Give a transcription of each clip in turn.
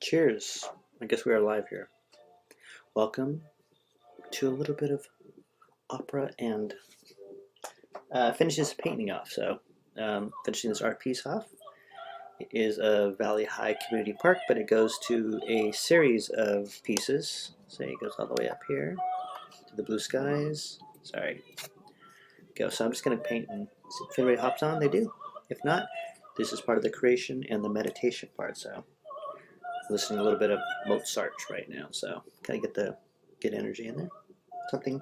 Cheers. I guess we are live here. Welcome to a little bit of opera and finish this painting off. So, finishing this art piece off. It is a Valley High Community Park, but it goes to a series of pieces. So it goes all the way up here to the blue skies. Sorry. Go. So I'm just going to paint, and if anybody hops on, they do. If not, this is part of the creation and the meditation part. So listening a little bit of Mozart right now, so kind of get energy in there, something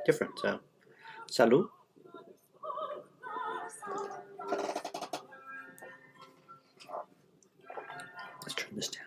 different. So, salud. Let's turn this down.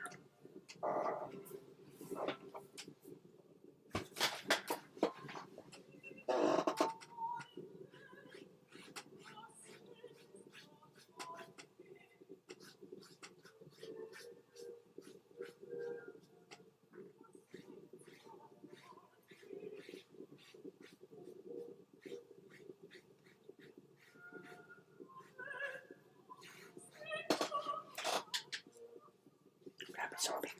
Rapid sorbet.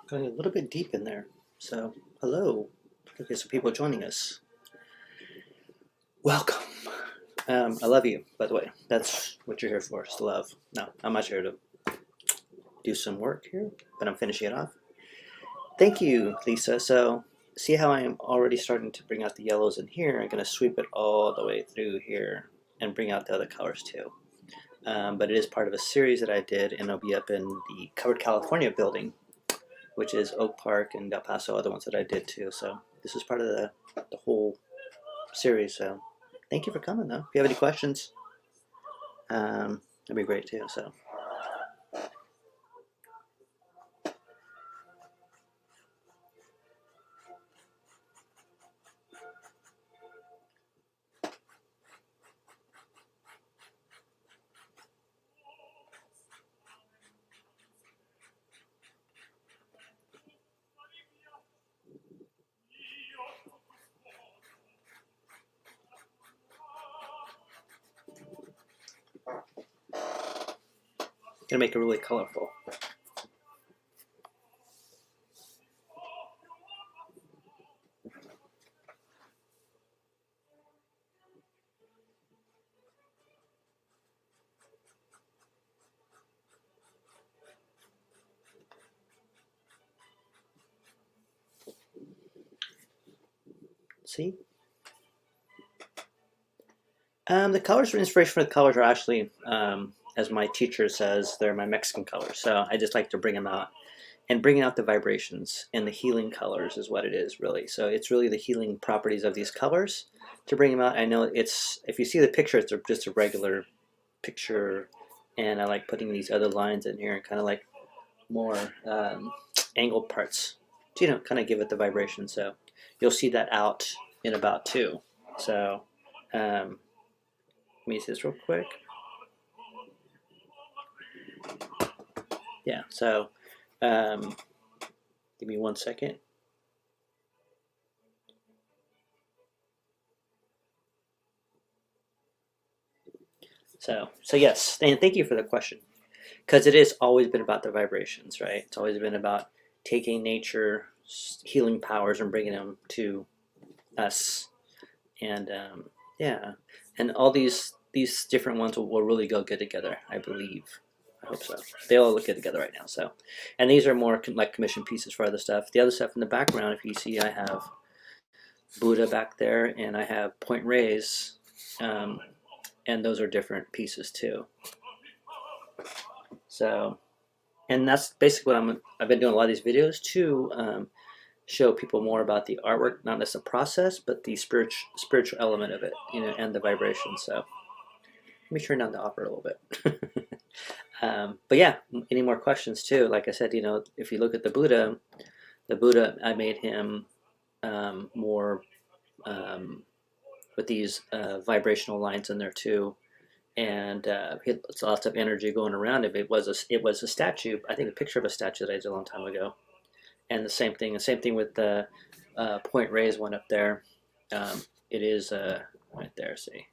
Going a little bit deep in there. So, hello. Okay, so people joining us. Welcome. I love you, by the way. That's what you're here for, is to love. No, I'm not here to do some work here, but I'm finishing it off. Thank you, Lisa. So, see how I'm already starting to bring out the yellows in here? I'm going to sweep it all the way through here and bring out the other colors too. But it is part of a series that I did, and it'll be up in the Covered California building, which is Oak Park and Del Paso, other ones that I did too. So this is part of the whole series. So thank you for coming, though. If you have any questions, that'd be great too. So. Gonna make it really colorful. See? The colors for inspiration for the colors are actually, as my teacher says, they're my Mexican colors. So I just like to bring them out. And bringing out the vibrations and the healing colors is what it is, really. So it's really the healing properties of these colors to bring them out. I know it's, if you see the picture, it's just a regular picture, and I like putting these other lines in here and kind of like more angled parts to, kind of give it the vibration. So you'll see that out in about two. So let me see this real quick. Yeah, so give me 1 second. So yes, and thank you for the question, because it has always been about the vibrations, right? It's always been about taking nature, healing powers, and bringing them to us, and yeah, and all these different ones will really go good together, I believe. I hope so. They all look good together right now. So, and these are more like commission pieces for other stuff. The other stuff in the background, if you see, I have Buddha back there, and I have point rays, and those are different pieces too. So, and that's basically what I've been doing a lot of these videos to show people more about the artwork, not just the process, but the spiritual element of it, and the vibration. So, let me turn down the opera a little bit. But yeah, any more questions too? Like I said, if you look at the Buddha, I made him more um, with these vibrational lines in there too, and it's lots of energy going around him. It was a statue. I think a picture of a statue that I did a long time ago, and the same thing with the Point Reyes one up there. Um, it is right there. See,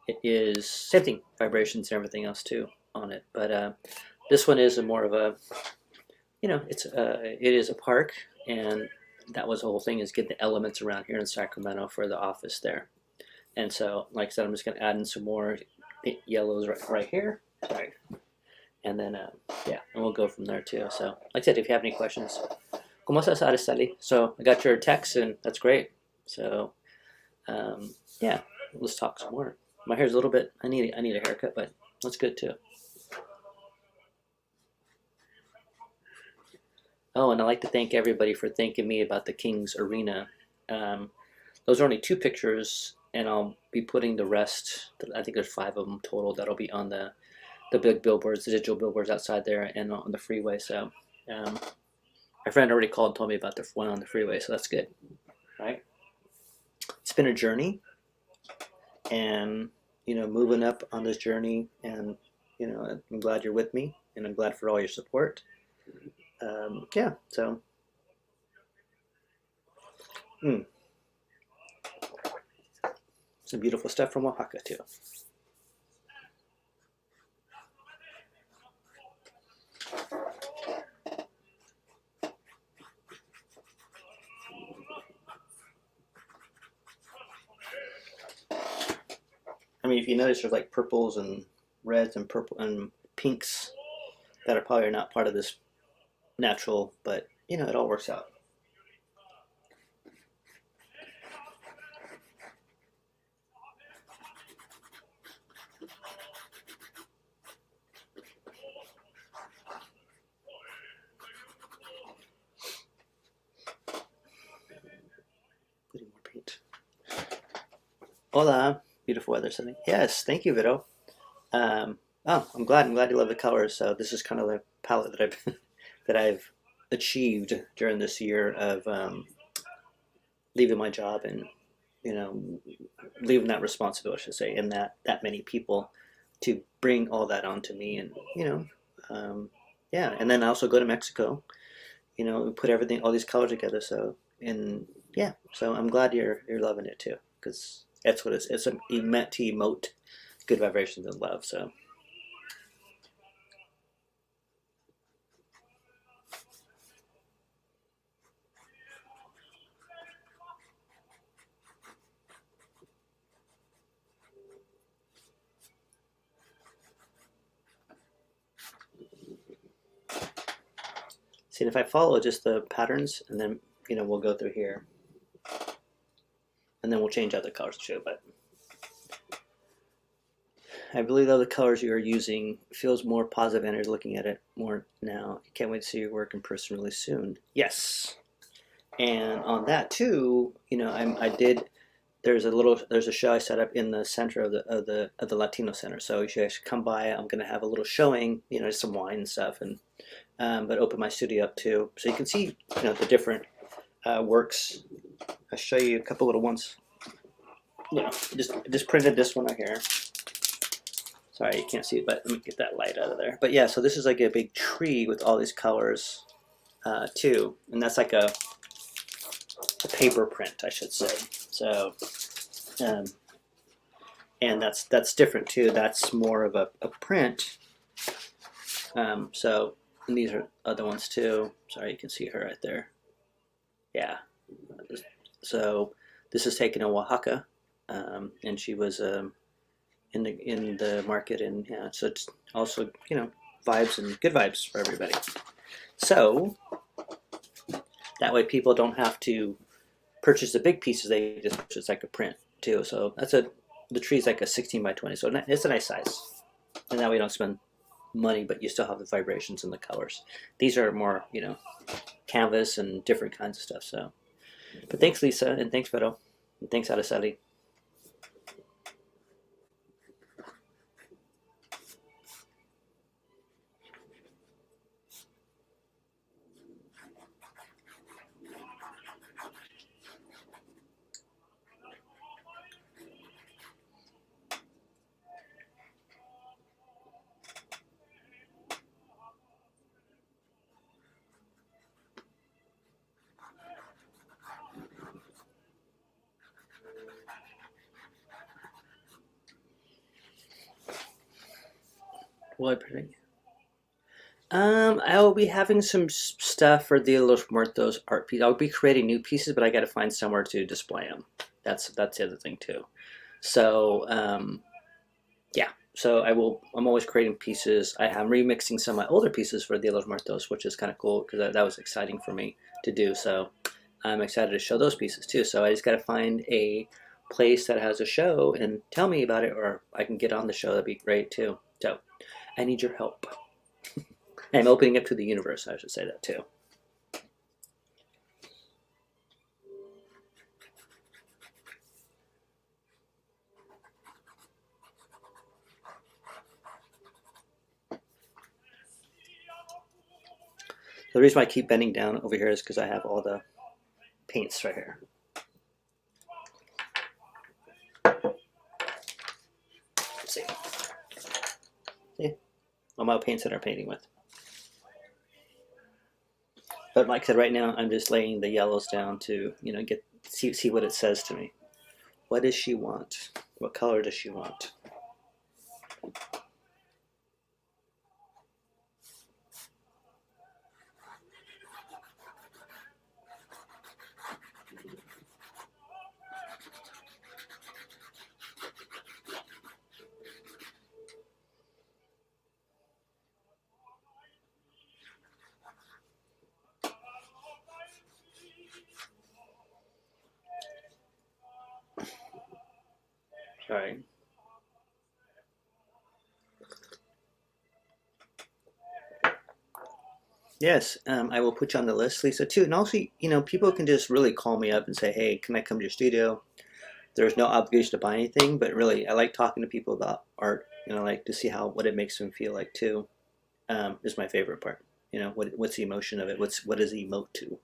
it is same thing, vibrations and everything else too on it. But this one is a more of a, it is a park, and that was the whole thing, is get the elements around here in Sacramento for the office there. And so, like I said, I'm just going to add in some more yellows right here. Sorry. And then, yeah, and we'll go from there too. So, like I said, if you have any questions, ¿Cómo estás, Araceli? So, I got your text, and that's great. So, yeah, let's talk some more. My hair's a little bit, I need a haircut, but that's good too. Oh, and I'd like to thank everybody for thanking me about the King's Arena. Um, those are only 2 pictures, and I'll be putting the rest. I think there's 5 of them total that'll be on the big billboards, the digital billboards outside there and on the freeway. So my friend already called and told me about the one on the freeway, so that's good, right? It's been a journey, and moving up on this journey, and I'm glad you're with me, and I'm glad for all your support. Yeah, so. Some beautiful stuff from Oaxaca too. I mean, if you notice, there's like purples and reds and purple and pinks that are probably not part of this natural, but it all works out. Putting more paint. Hola, beautiful weather setting. Yes, thank you, Vito. I'm glad you love the colors. So this is kind of the palette that I've that I've achieved during this year of leaving my job, and you know leaving that responsibility, I should say, and that many people to bring all that onto me, and yeah, and then I also go to Mexico, put everything, all these colors together. So, and yeah, so I'm glad you're loving it too, because that's what it's meant to emote good vibrations and love. So. See, if I follow just the patterns, and then we'll go through here, and then we'll change out the colors too. But I believe all the colors you are using feels more positive energy looking at it more now. Can't wait to see your work in person really soon. Yes, and on that too, I did. There's a show I set up in the center of the Latino Center. So you should actually come by. I'm gonna have a little showing, some wine and stuff, and but open my studio up too, so you can see the different works. I'll show you a couple little ones. Just printed this one right here. Sorry, you can't see it, but let me get that light out of there. But yeah, so this is like a big tree with all these colors too, and that's like a paper print, I should say. So, and that's different too. That's more of a print. So. And these are other ones too. Sorry, you can see her right there. Yeah. So this is taken in Oaxaca, and she was in the market, and yeah. So it's also vibes and good vibes for everybody. So that way people don't have to purchase the big pieces. They just purchase like a print too. So the tree's like a 16 by 20. So it's a nice size, and that way you don't spend money, but you still have the vibrations and the colors. These are more, canvas and different kinds of stuff. So, but thanks, Lisa, and thanks, Vito, and thanks, Araceli. What? I will be having some stuff for Dia de los Muertos art piece. I'll be creating new pieces, but I got to find somewhere to display them. That's the other thing too. So yeah. So I'm always creating pieces. I'm remixing some of my older pieces for Dia de los Muertos, which is kind of cool because that was exciting for me to do. So I'm excited to show those pieces too. So I just got to find a place that has a show and tell me about it, or I can get on the show. That'd be great too. So I need your help. I'm opening up to the universe. I should say that too. The reason why I keep bending down over here is because I have all the paints right here. Let's see. See? All my paints that I'm painting with. But like I said, right now I'm just laying the yellows down to, see what it says to me. What does she want? What color does she want? Sorry. Yes, I will put you on the list, Lisa, too. And also, people can just really call me up and say, hey, can I come to your studio? There's no obligation to buy anything, but really, I like talking to people about art. I like to see what it makes them feel like, too, is my favorite part. What's the emotion of it? What does it emote to?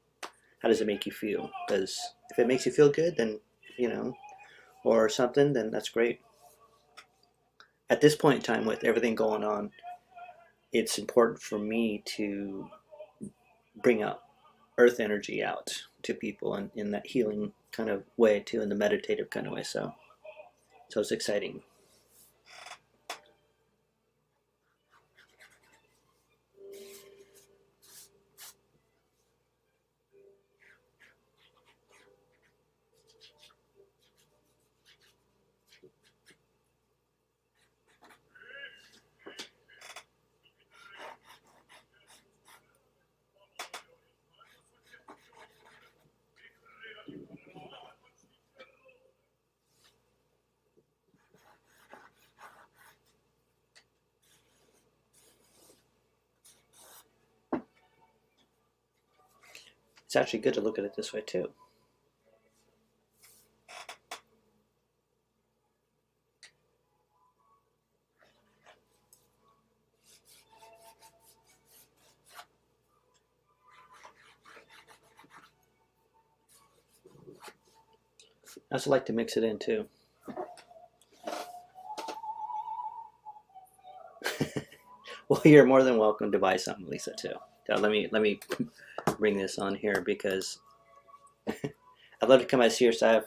How does it make you feel? Because if it makes you feel good, then, or something, then that's great. At this point in time, with everything going on, it's important for me to bring out earth energy out to people and in that healing kind of way too, in the meditative kind of way. So it's exciting. It's actually good to look at it this way too. I also like to mix it in too. Well, you're more than welcome to buy something, Lisa, too. So let me bring this on here because I'd love to come out and see your stuff.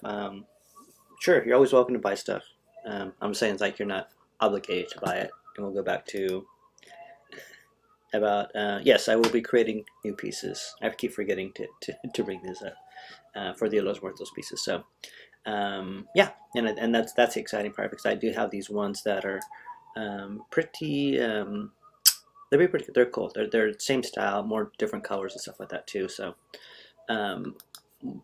Sure, you're always welcome to buy stuff. I'm saying it's like you're not obligated to buy it, and we'll go back to about yes, I will be creating new pieces. I keep forgetting to bring this up for the Los Muertos pieces. So yeah, and that's the exciting part because I do have these ones that are pretty. They're pretty. They're cool. They're same style, more different colors and stuff like that too. So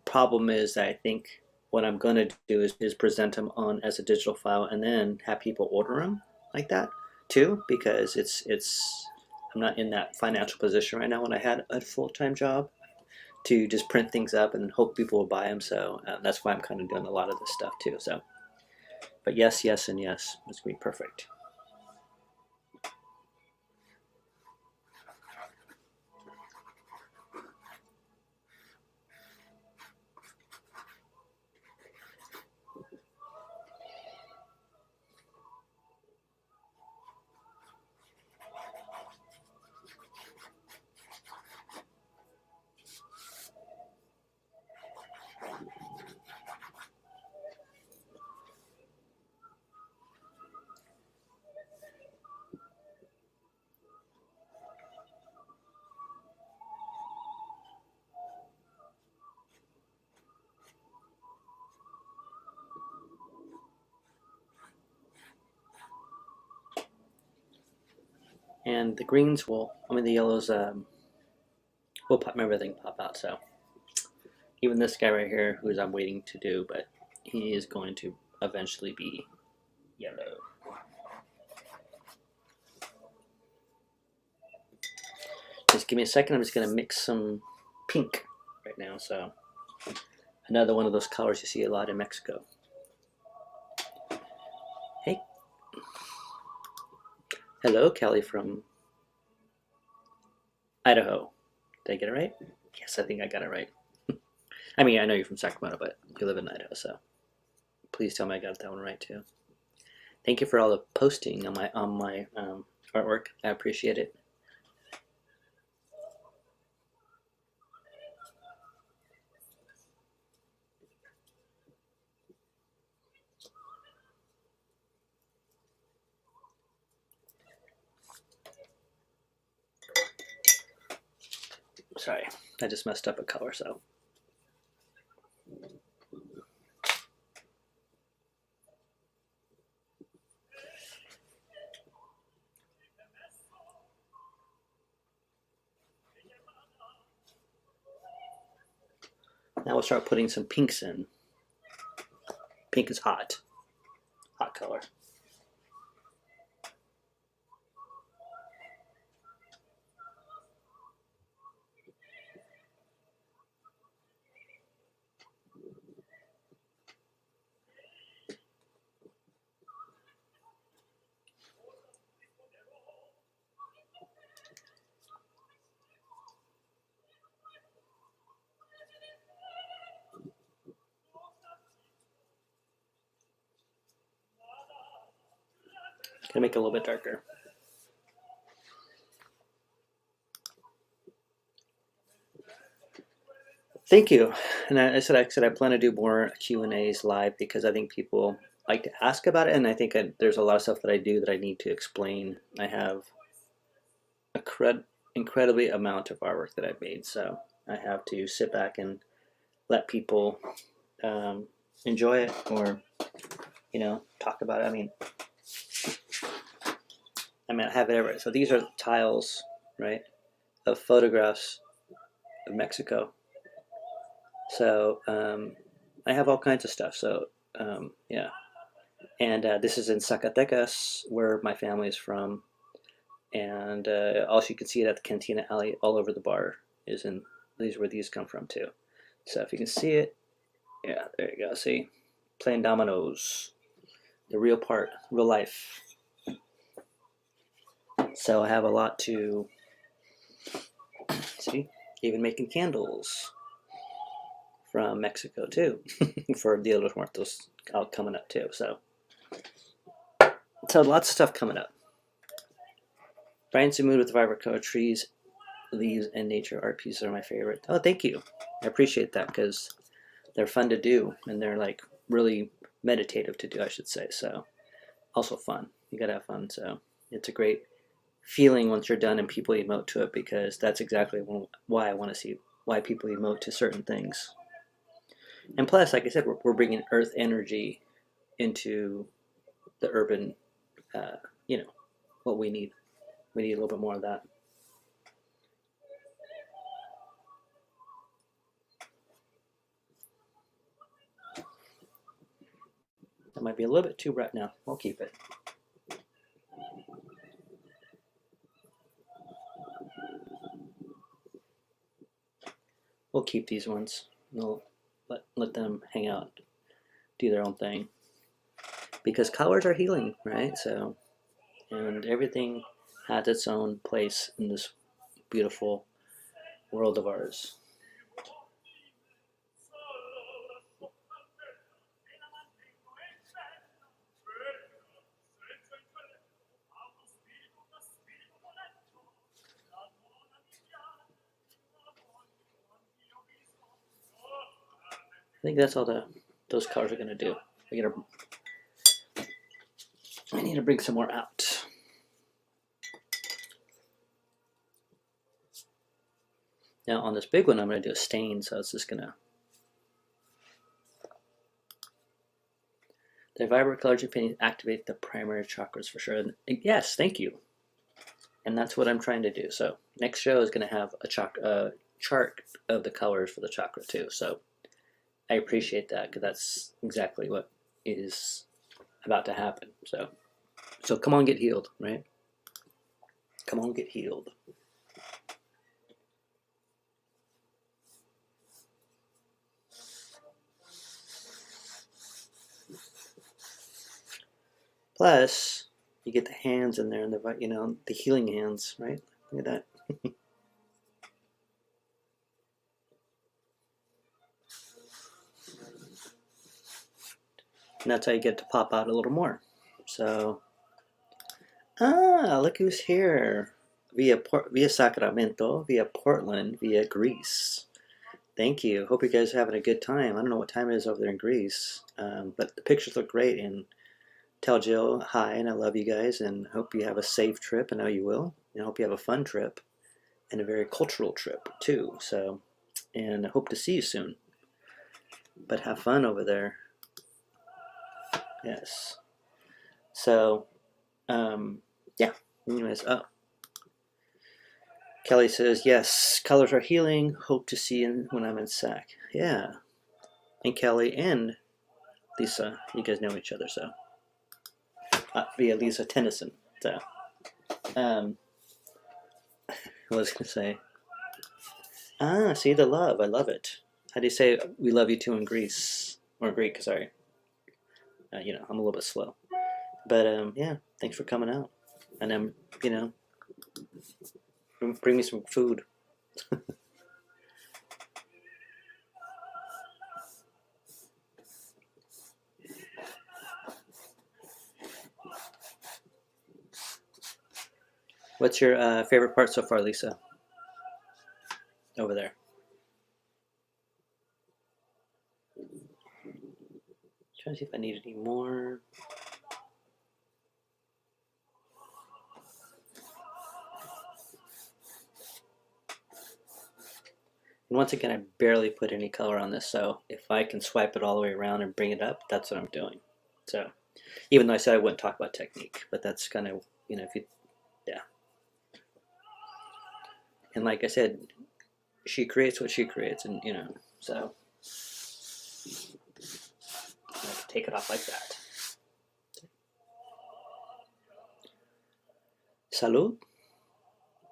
problem is that I think what I'm gonna do is present them on as a digital file and then have people order them like that too because it's I'm not in that financial position right now when I had a full-time job to just print things up and hope people will buy them. So that's why I'm kind of doing a lot of this stuff too. So, but yes, yes, and yes, it's gonna be perfect. And the greens will, I mean, the yellows will pop, everything pop out. So even this guy right here, who's I'm waiting to do, but he is going to eventually be yellow. Just give me a second. I'm just going to mix some pink right now. So another one of those colors you see a lot in Mexico. Hey, hello, Kelly from Idaho. Did I get it right? Yes, I think I got it right. I mean, I know you're from Sacramento, but you live in Idaho, so please tell me I got that one right too. Thank you for all the posting on my artwork. I appreciate it. Sorry, I just messed up a color, so. Now we'll start putting some pinks in. Pink is hot. Hot color. Gonna make it a little bit darker. Thank you. And I said I plan to do more Q&As live because I think people like to ask about it, and I think there's a lot of stuff that I do that I need to explain. I have a incredibly amount of artwork that I've made, so I have to sit back and let people enjoy it or talk about it. I have it everywhere. So these are tiles, right, of photographs of Mexico. So I have all kinds of stuff. So yeah, and this is in Zacatecas, where my family is from, and also you can see it at the Cantina Alley all over the bar. These where these come from too. So if you can see it, yeah, there you go. See, playing dominoes, the real part, real life. So I have a lot to see. Even making candles from Mexico too, for Dia de los Muertos coming up too. So lots of stuff coming up. Brian's mood with vibrant color trees, leaves, and nature art pieces are my favorite. Oh, thank you. I appreciate that because they're fun to do and they're like really meditative to do, I should say. So also fun. You gotta have fun. So it's a great feeling once you're done and people emote to it, because that's exactly why I want to see why people emote to certain things. And plus, like I said, we're bringing earth energy into the urban, uh, what we need. We need a little bit more of that. That might be a little bit too bright now. We'll keep it. We'll keep these ones. We'll let them hang out, do their own thing. Because colors are healing, right? So, and everything has its own place in this beautiful world of ours. I think that's all those colors are going to do. I need to bring some more out. Now on this big one, I'm going to do a stain, so it's just going to. The vibrant colors you paint activate the primary chakras for sure. And yes, thank you. And that's what I'm trying to do. So next show is going to have a chart of the colors for the chakra too. So I appreciate that because that's exactly what is about to happen. So come on, get healed, right? Come on, get healed. Plus, you get the hands in there and the healing hands, right? Look at that. And that's how you get to pop out a little more. So, look who's here. Via Sacramento, via Portland, via Greece. Thank you. Hope you guys are having a good time. I don't know what time it is over there in Greece, but the pictures look great. And tell Jill hi, and I love you guys, and hope you have a safe trip. I know you will. And I hope you have a fun trip and a very cultural trip too. So, and I hope to see you soon. But have fun over there. Yes. So, yeah. Anyways, Kelly says, yes, colors are healing. Hope to see you when I'm in SAC. Yeah. And Kelly and Lisa, you guys know each other, so. Via Lisa Tennyson. So, what was I going to say? See the love. I love it. How do you say we love you too in Greece? Or Greek, sorry. I'm a little bit slow. But, yeah, thanks for coming out. And, bring me some food. What's your favorite part so far, Lisa? Over there. Trying to see if I need any more. And once again, I barely put any color on this, so if I can swipe it all the way around and bring it up, that's what I'm doing. So, even though I said I wouldn't talk about technique, but that's kind of, yeah. And like I said, she creates what she creates, and, so I can take it off like that. Salud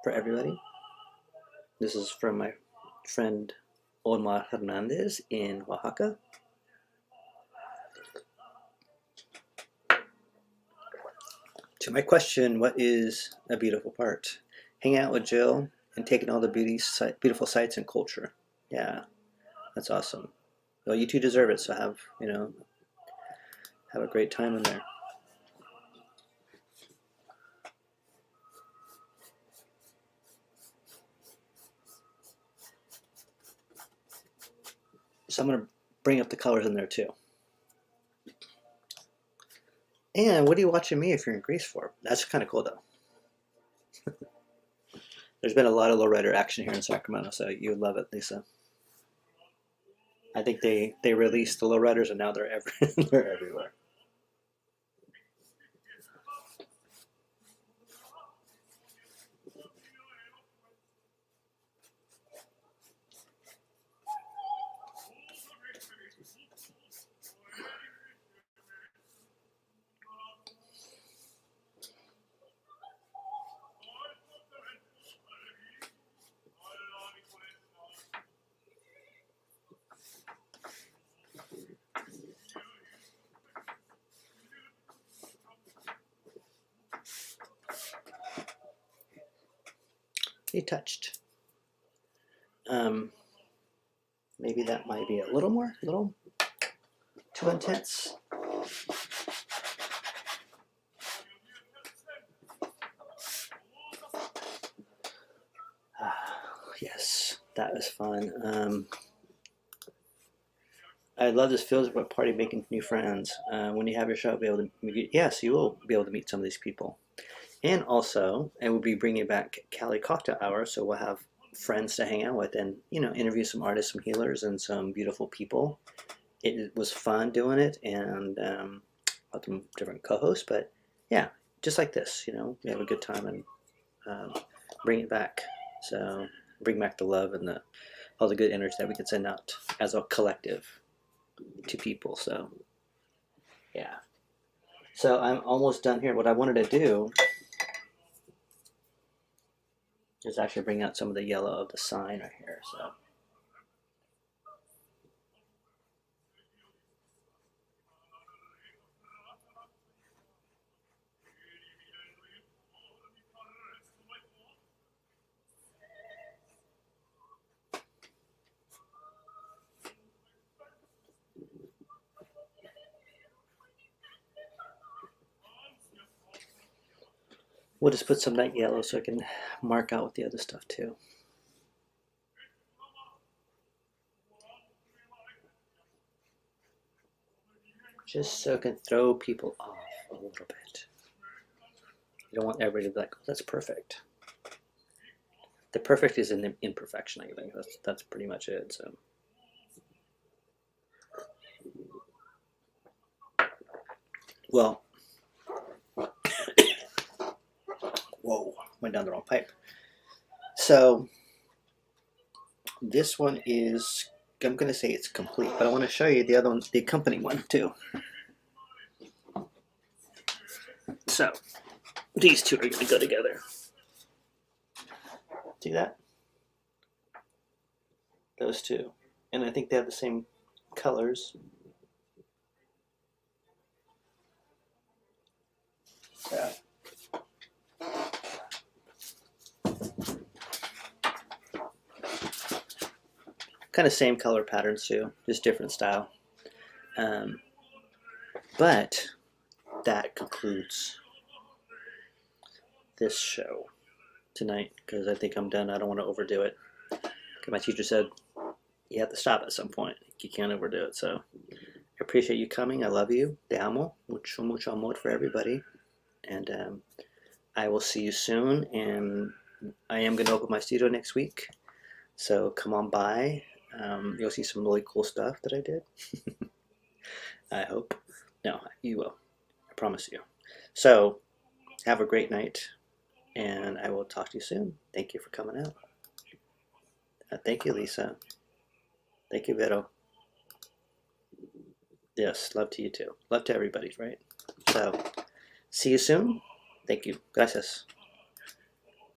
for everybody. This is from my friend Omar Hernandez in Oaxaca. To my question, what is a beautiful part? Hang out with Jill and taking all the beautiful sights and culture. Yeah, that's awesome. Well, you two deserve it, so have a great time in there. So I'm going to bring up the colors in there too. And what are you watching me if you're in Greece for? That's kind of cool though. There's been a lot of lowrider action here in Sacramento, so you would love it, Lisa. I think they released the lowriders and now they're they're everywhere. He touched. Maybe that might be a little too intense. Yes, that was fun. I love this feels about party making new friends. When you have your show, be able to yes, you will be able to meet some of these people. And also, we'll be bringing back Cali Cocktail Hour, so we'll have friends to hang out with and, interview some artists, some healers, and some beautiful people. It was fun doing it, and with some different co-hosts, but yeah, just like this, we have a good time, and bring it back. So bring back the love and all the good energy that we can send out as a collective to people. So yeah. So I'm almost done here. What I wanted to do is actually bring out some of the yellow of the sign right here. So we'll just put some of that yellow so I can mark out with the other stuff too. Just so it can throw people off a little bit. You don't want everybody to be like, oh, that's perfect. The perfect is in the imperfection, I think. That's pretty much it. So well, whoa, went down the wrong pipe. So this one is, I'm going to say it's complete, but I want to show you the other one, the accompanying one too. So these two are going to go together. See that? Those two. And I think they have the same colors. Yeah. Kind of same color patterns too, just different style. But that concludes this show tonight because I think I'm done. I don't want to overdo it. My teacher said you have to stop at some point. You can't overdo it. So I appreciate you coming. I love you. Te amo. Mucho, mucho amor for everybody. And I will see you soon. And I am going to open my studio next week. So come on by. You'll see some really cool stuff that I did. I hope. No, you will. I promise you. So have a great night. And I will talk to you soon. Thank you for coming out. Thank you, Lisa. Thank you, Vero. Yes, love to you too. Love to everybody, right? So, see you soon. Thank you. Gracias.